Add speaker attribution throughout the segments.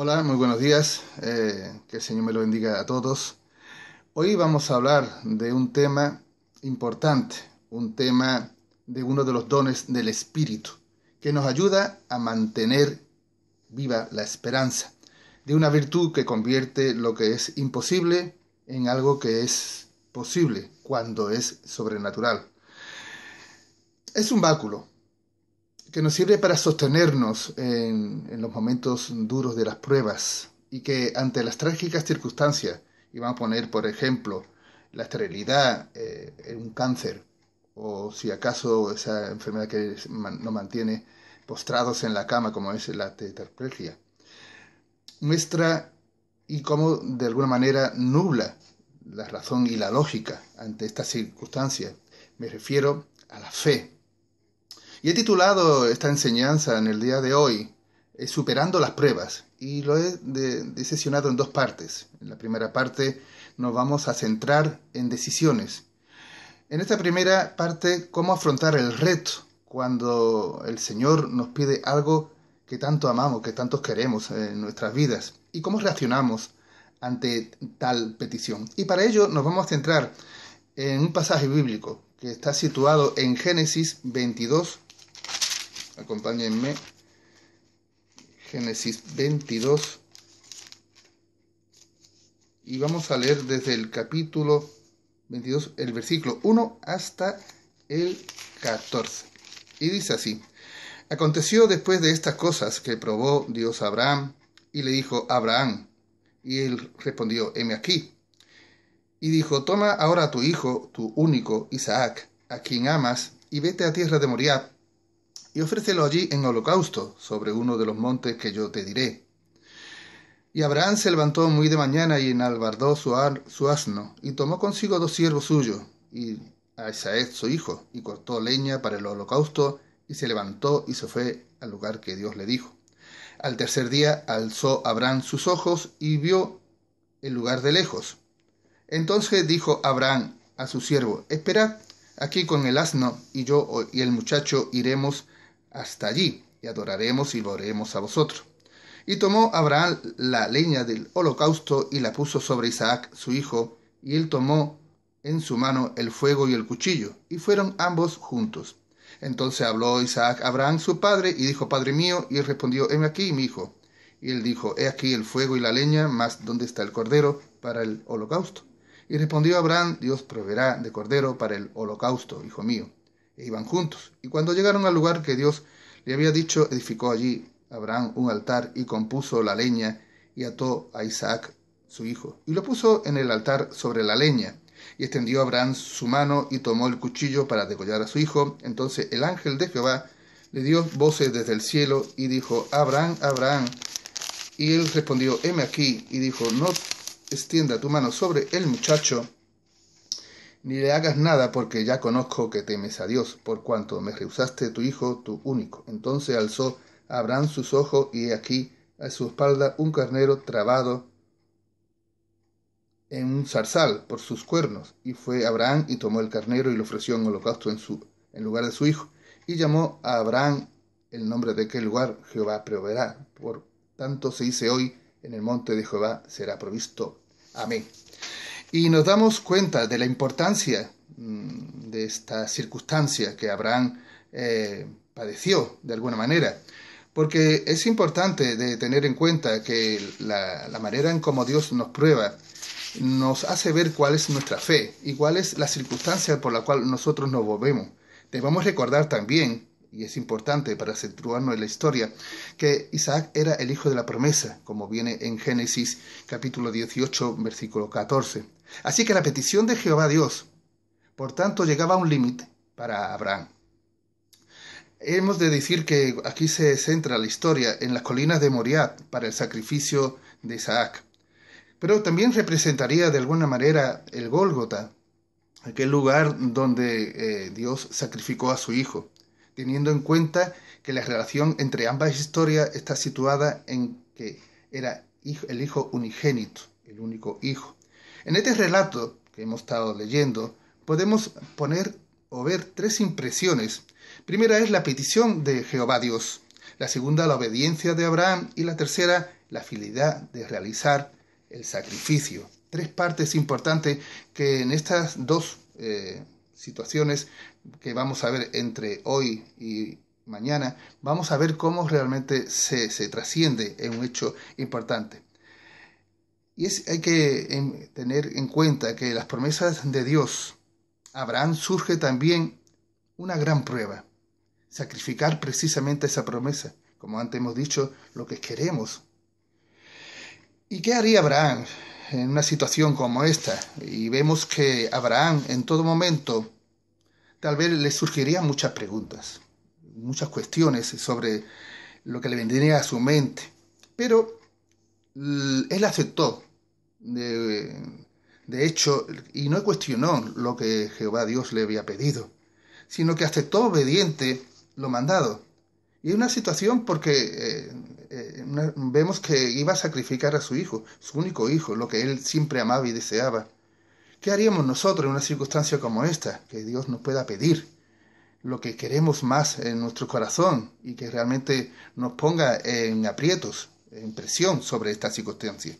Speaker 1: Hola, muy buenos días. Que el Señor me lo bendiga a todos. Hoy vamos a hablar de un tema importante, un tema de uno de los dones del Espíritu, que nos ayuda a mantener viva la esperanza, de una virtud que convierte lo que es imposible en algo que es posible cuando es sobrenatural. Es un báculo que nos sirve para sostenernos en los momentos duros de las pruebas y que ante las trágicas circunstancias, y vamos a poner por ejemplo la esterilidad, un cáncer, o si acaso esa enfermedad que nos mantiene postrados en la cama como es la tetraplegia, muestra y cómo de alguna manera nubla la razón y la lógica ante estas circunstancias. Me refiero a la fe. Y he titulado esta enseñanza en el día de hoy, Superando las pruebas, y lo he sesionado en dos partes. En la primera parte nos vamos a centrar en decisiones. En esta primera parte, cómo afrontar el reto cuando el Señor nos pide algo que tanto amamos, que tanto queremos en nuestras vidas, y cómo reaccionamos ante tal petición. Y para ello nos vamos a centrar en un pasaje bíblico que está situado en Génesis 22. Acompáñenme. Génesis 22. Y vamos a leer desde el capítulo 22, el versículo 1 hasta el 14. Y dice así: Aconteció después de estas cosas que probó Dios a Abraham y le dijo: Abraham. Y él respondió: heme aquí. Y dijo: Toma ahora a tu hijo, tu único, Isaac, a quien amas, y vete a tierra de Moriah, y ofrécelo allí en holocausto sobre uno de los montes que yo te diré. Y Abraham se levantó muy de mañana y enalbardó su asno, y tomó consigo 2 siervos suyos, y a Isaac su hijo, y cortó leña para el holocausto, y se levantó y se fue al lugar que Dios le dijo. Al tercer día alzó Abraham sus ojos y vio el lugar de lejos. Entonces dijo Abraham a su siervo: Esperad aquí con el asno, y yo y el muchacho iremos hasta allí, y adoraremos y lo haremos a vosotros. Y tomó Abraham la leña del holocausto y la puso sobre Isaac su hijo, y él tomó en su mano el fuego y el cuchillo, y fueron ambos juntos. Entonces habló Isaac a Abraham su padre, y dijo: Padre mío. Y él respondió: heme aquí, mi hijo. Y él dijo: he aquí el fuego y la leña, mas ¿dónde está el cordero para el holocausto? Y respondió Abraham: Dios proveerá de cordero para el holocausto, hijo mío. E iban juntos. Y cuando llegaron al lugar que Dios le había dicho, edificó allí Abraham un altar y compuso la leña y ató a Isaac su hijo y lo puso en el altar sobre la leña. Y extendió Abraham su mano y tomó el cuchillo para degollar a su hijo. Entonces el ángel de Jehová le dio voces desde el cielo y dijo: Abraham, Abraham. Y él respondió: heme aquí. Y dijo: no extienda tu mano sobre el muchacho, ni le hagas nada, porque ya conozco que temes a Dios, por cuanto me rehusaste tu hijo, tu único. Entonces alzó Abraham sus ojos, y he aquí a su espalda un carnero trabado en un zarzal por sus cuernos. Y fue Abraham y tomó el carnero y lo ofreció en holocausto en lugar de su hijo. Y llamó a Abraham el nombre de aquel lugar: Jehová proveerá. Por tanto se dice hoy: en el monte de Jehová será provisto. Amén. Y nos damos cuenta de la importancia de esta circunstancia que Abraham padeció de alguna manera, porque es importante de tener en cuenta que la manera en cómo Dios nos prueba nos hace ver cuál es nuestra fe y cuál es la circunstancia por la cual nosotros nos movemos. Debemos recordar también, y es importante para situarnos en la historia, que Isaac era el hijo de la promesa, como viene en Génesis capítulo 18, versículo 14. Así que la petición de Jehová Dios, por tanto, llegaba a un límite para Abraham. Hemos de decir que aquí se centra la historia en las colinas de Moriah para el sacrificio de Isaac, pero también representaría de alguna manera el Gólgota, aquel lugar donde Dios sacrificó a su hijo, teniendo en cuenta que la relación entre ambas historias está situada en que era el hijo unigénito, el único hijo. En este relato que hemos estado leyendo, podemos poner o ver 3 impresiones. Primera es la petición de Jehová Dios. La segunda, la obediencia de Abraham. Y la tercera, la fidelidad de realizar el sacrificio. Tres partes importantes que en estas dos situaciones que vamos a ver entre hoy y mañana, vamos a ver cómo realmente se trasciende en un hecho importante. Y hay que tener en cuenta que las promesas de Dios, Abraham surge también una gran prueba. Sacrificar precisamente esa promesa, como antes hemos dicho, lo que queremos. ¿Y qué haría Abraham en una situación como esta? Y vemos que Abraham en todo momento tal vez le surgirían muchas preguntas, muchas cuestiones sobre lo que le vendría a su mente. Pero él aceptó, de hecho, y no cuestionó lo que Jehová Dios le había pedido, sino que aceptó obediente lo mandado. Y es una situación porque vemos que iba a sacrificar a su hijo, su único hijo, lo que él siempre amaba y deseaba. ¿Qué haríamos nosotros en una circunstancia como esta? Que Dios nos pueda pedir lo que queremos más en nuestro corazón y que realmente nos ponga en aprietos, en presión sobre esta circunstancia.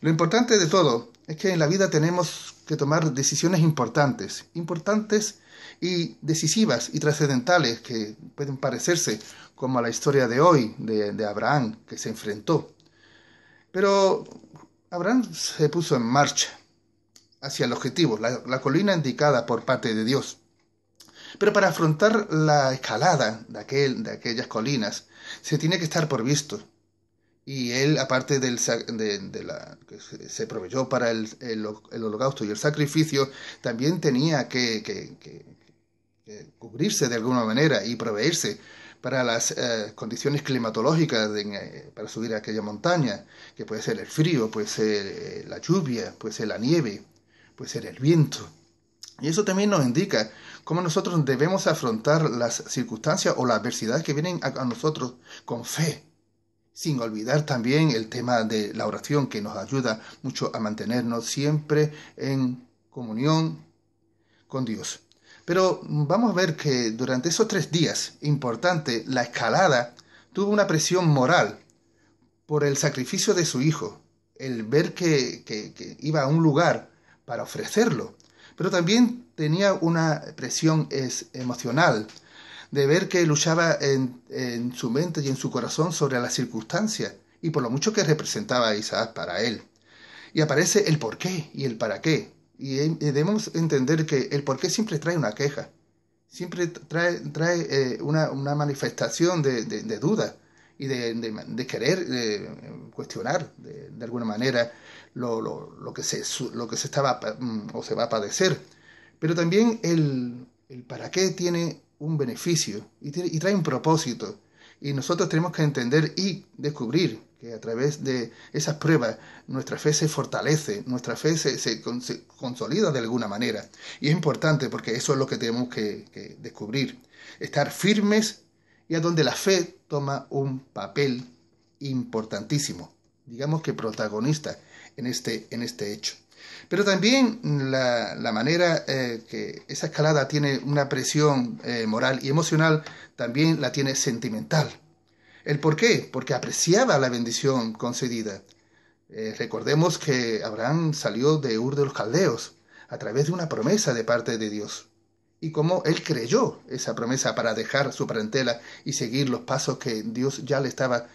Speaker 1: Lo importante de todo es que en la vida tenemos que tomar decisiones importantes y decisivas y trascendentales que pueden parecerse como a la historia de hoy de Abraham, que se enfrentó. Pero Abraham se puso en marcha hacia el objetivo, la colina indicada por parte de Dios. Pero para afrontar la escalada de aquellas colinas, se tiene que estar provisto. Y él, aparte de la que se proveyó para el holocausto y el sacrificio, también tenía que cubrirse de alguna manera y proveerse para las condiciones climatológicas para subir a aquella montaña, que puede ser el frío, puede ser la lluvia, puede ser la nieve, puede ser el viento. Y eso también nos indica cómo nosotros debemos afrontar las circunstancias o las adversidades que vienen a nosotros con fe, sin olvidar también el tema de la oración, que nos ayuda mucho a mantenernos siempre en comunión con Dios. Pero vamos a ver que durante esos 3 días, importante, la escalada tuvo una presión moral por el sacrificio de su hijo, el ver que iba a un lugar para ofrecerlo, pero también tenía una presión emocional, de ver que luchaba en su mente y en su corazón sobre las circunstancias y por lo mucho que representaba a Isaac para él. Y aparece el por qué y el para qué. Y debemos entender que el por qué siempre trae una queja, siempre trae una manifestación de duda y de querer cuestionar de alguna manera lo que se estaba o se va a padecer. Pero también el para qué tiene un beneficio y trae un propósito. Y nosotros tenemos que entender y descubrir que a través de esas pruebas nuestra fe se fortalece, nuestra fe se consolida de alguna manera. Y es importante porque eso es lo que tenemos que descubrir. Estar firmes y a donde la fe toma un papel importantísimo, digamos que protagonista en este hecho. Pero también la manera que esa escalada tiene una presión moral y emocional, también la tiene sentimental. ¿El por qué? Porque apreciaba la bendición concedida. Recordemos que Abraham salió de Ur de los Caldeos a través de una promesa de parte de Dios. Y cómo él creyó esa promesa para dejar su parentela y seguir los pasos que Dios ya le estaba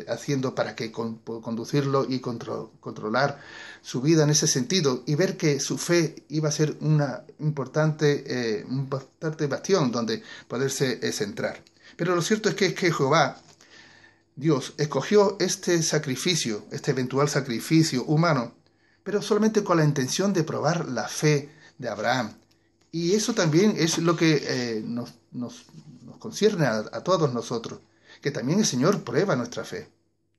Speaker 1: haciendo para que conducirlo y controlar su vida en ese sentido, y ver que su fe iba a ser un importante bastión donde poderse centrar. Pero lo cierto es que Jehová, Dios, escogió este sacrificio, este eventual sacrificio humano, pero solamente con la intención de probar la fe de Abraham. Y eso también es lo que nos concierne a todos nosotros, que también el Señor prueba nuestra fe.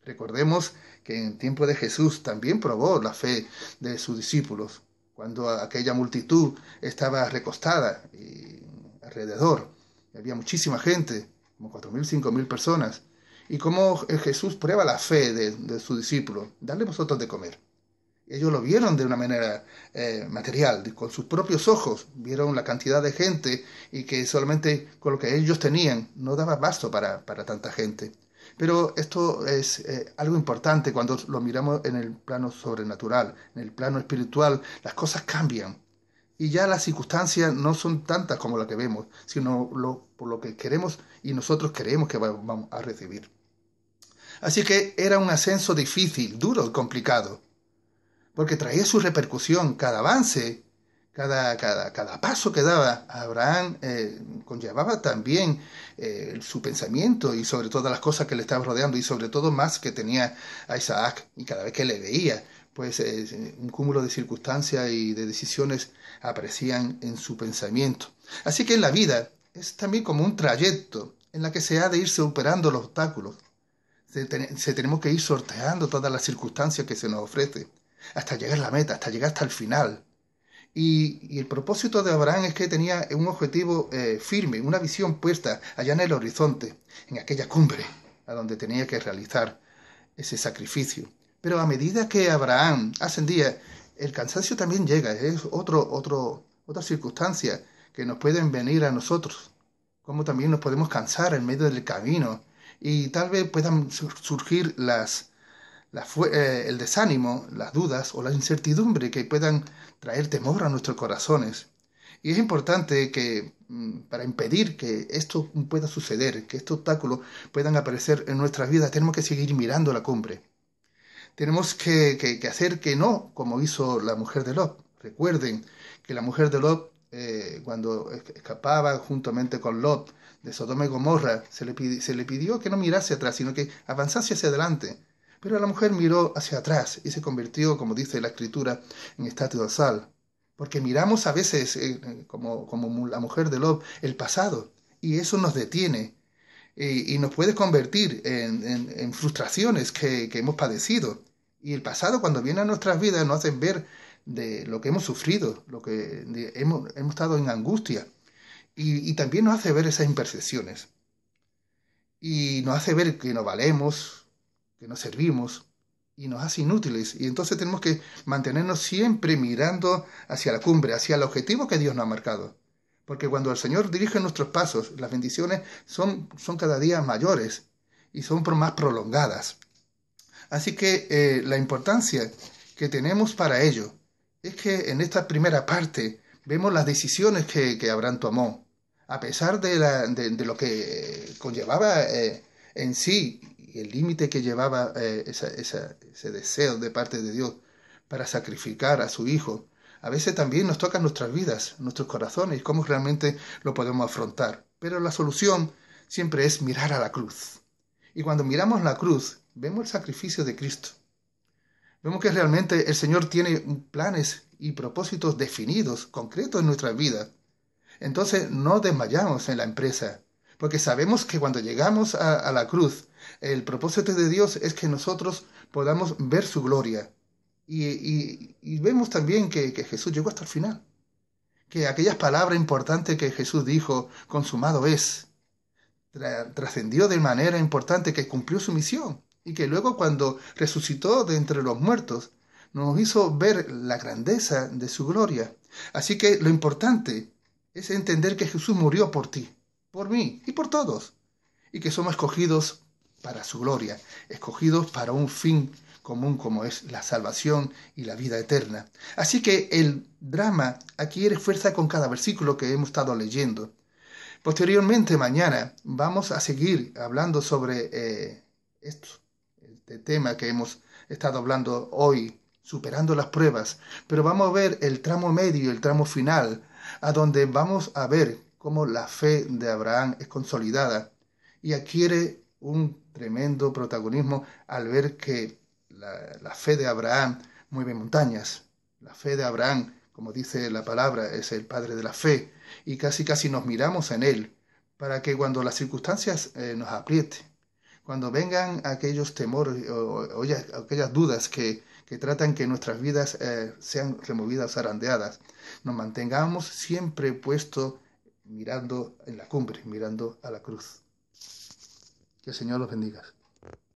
Speaker 1: Recordemos que en tiempo de Jesús también probó la fe de sus discípulos, cuando aquella multitud estaba recostada alrededor. Había muchísima gente, como 4.000, 5.000 personas. Y cómo Jesús prueba la fe de sus discípulos. Dale vosotros de comer. Ellos lo vieron de una manera material, con sus propios ojos, vieron la cantidad de gente y que solamente con lo que ellos tenían no daba abasto para tanta gente. Pero esto es algo importante cuando lo miramos en el plano sobrenatural, en el plano espiritual, las cosas cambian. Y ya las circunstancias no son tantas como las que vemos, sino por lo que queremos y nosotros creemos que vamos a recibir. Así que era un ascenso difícil, duro y complicado, porque traía su repercusión, cada avance, cada paso que daba. Abraham conllevaba también su pensamiento y sobre todas las cosas que le estaban rodeando y sobre todo más que tenía a Isaac, y cada vez que le veía, pues un cúmulo de circunstancias y de decisiones aparecían en su pensamiento. Así que en la vida es también como un trayecto en la que se ha de ir superando los obstáculos. Se tenemos que ir sorteando todas las circunstancias que se nos ofrecen hasta llegar a la meta, hasta llegar hasta el final. Y el propósito de Abraham es que tenía un objetivo firme, una visión puesta allá en el horizonte, en aquella cumbre a donde tenía que realizar ese sacrificio. Pero a medida que Abraham ascendía, el cansancio también llega, es otra circunstancia que nos pueden venir a nosotros, como también nos podemos cansar en medio del camino y tal vez puedan surgir el desánimo, las dudas o la incertidumbre que puedan traer temor a nuestros corazones. Y es importante que, para impedir que esto pueda suceder, que estos obstáculos puedan aparecer en nuestras vidas, tenemos que seguir mirando la cumbre. Tenemos que hacer que no, como hizo la mujer de Lot. Recuerden que la mujer de Lot, cuando escapaba juntamente con Lot de Sodoma y Gomorra, se le pidió que no mirase atrás, sino que avanzase hacia adelante. Pero la mujer miró hacia atrás y se convirtió, como dice la Escritura, en estatua de sal. Porque miramos a veces, como la mujer de Lot, el pasado, y eso nos detiene y nos puede convertir en frustraciones que hemos padecido. Y el pasado, cuando viene a nuestras vidas, nos hace ver de lo que hemos sufrido, hemos estado en angustia, y también nos hace ver esas imperfecciones. Y nos hace ver que no valemos, que no servimos, y nos hace inútiles. Y entonces tenemos que mantenernos siempre mirando hacia la cumbre, hacia el objetivo que Dios nos ha marcado. Porque cuando el Señor dirige nuestros pasos, las bendiciones son cada día mayores y son más prolongadas. Así que la importancia que tenemos para ello es que en esta primera parte vemos las decisiones que Abraham tomó, a pesar de lo que conllevaba en sí y el límite que llevaba ese deseo de parte de Dios para sacrificar a su hijo. A veces también nos tocan nuestras vidas, nuestros corazones, cómo realmente lo podemos afrontar. Pero la solución siempre es mirar a la cruz. Y cuando miramos la cruz, vemos el sacrificio de Cristo. Vemos que realmente el Señor tiene planes y propósitos definidos, concretos en nuestras vidas. Entonces no desmayamos en la empresa, porque sabemos que cuando llegamos a la cruz, el propósito de Dios es que nosotros podamos ver su gloria. Y vemos también que Jesús llegó hasta el final, que aquellas palabras importantes que Jesús dijo, consumado es, trascendió de manera importante, que cumplió su misión y que luego cuando resucitó de entre los muertos nos hizo ver la grandeza de su gloria. Así que lo importante es entender que Jesús murió por ti, por mí y por todos, y que somos escogidos para su gloria, escogidos para un fin común como es la salvación y la vida eterna. Así que el drama adquiere fuerza con cada versículo que hemos estado leyendo. Posteriormente, mañana, vamos a seguir hablando sobre este tema que hemos estado hablando hoy, superando las pruebas, pero vamos a ver el tramo medio, el tramo final, a donde vamos a ver cómo la fe de Abraham es consolidada y adquiere un tremendo protagonismo al ver que la fe de Abraham mueve montañas. La fe de Abraham, como dice la palabra, es el padre de la fe, y casi casi nos miramos en él para que cuando las circunstancias nos aprieten, cuando vengan aquellos temores o aquellas dudas que tratan que nuestras vidas sean removidas, zarandeadas, nos mantengamos siempre puestos mirando en la cumbre, mirando a la cruz. Que el Señor los bendiga.